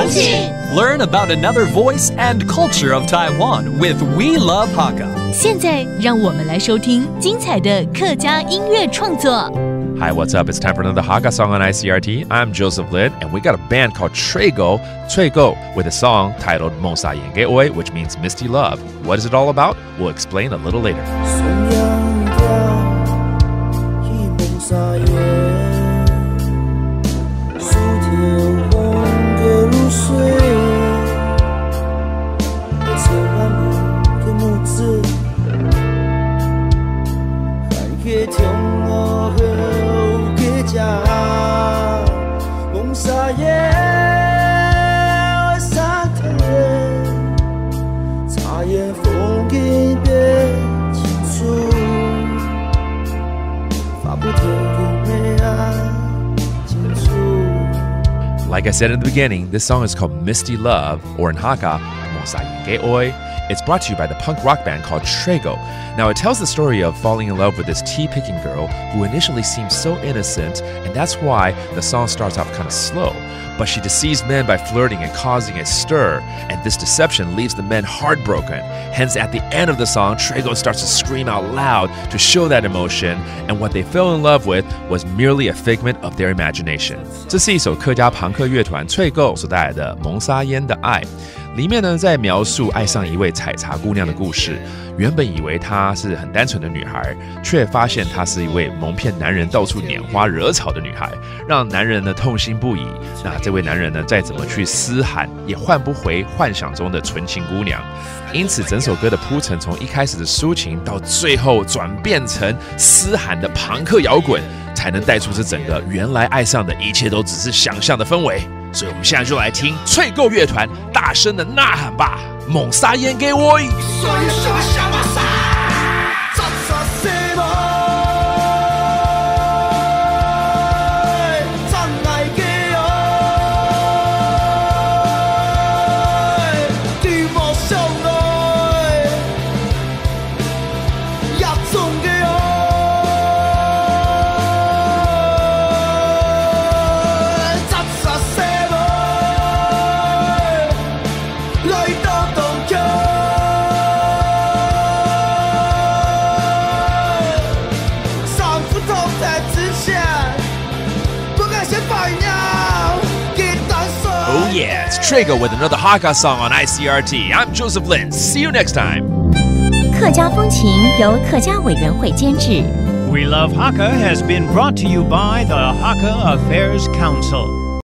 风景 Learn about another voice and culture of Taiwan with We Love Hakka. 现在让我们来收听精彩的客家音乐创作。Hi, what's up? It's time for another Hakka song on ICRT. I'm Joseph Lin, and we got a band called Trego, with a song titled Mong Sa Yen Ge Oi, which means Misty Love. What is it all about? We'll explain a little later. Like I said in the beginning, this song is called Misty Love, or in Hakka, Mong Sa Yen Ge Oi. It's brought to you by the punk rock band called Trego. Now, it tells the story of falling in love with this tea-picking girl who initially seems so innocent, and that's why the song starts off kind of slow. But she deceives men by flirting and causing a stir, and this deception leaves the men heartbroken. Hence, at the end of the song, Trego starts to scream out loud to show that emotion, and what they fell in love with was merely a figment of their imagination. 这是一首客家朋克乐团Trego所带来的《蒙沙烟的爱》。里面呢，在描述爱上一位采茶姑娘的故事。原本以为她是很单纯的女孩，却发现她是一位蒙骗男人、到处拈花惹草的女孩，让男人呢痛心不已。那这位男人呢，再怎么去嘶喊，也换不回幻想中的纯情姑娘。因此，整首歌的铺陈从一开始的抒情，到最后转变成嘶喊的朋克摇滚，才能带出这整个原来爱上的一切都只是想象的氛围。所以我们现在就来听翠购乐团大声的呐喊吧，蒙沙烟给我！Oh yeah, it's Trego with another Hakka song on ICRT. I'm Joseph Lin. See you next time. 客家风情由客家委员会监制。We Love Hakka has been brought to you by the Hakka Affairs Council.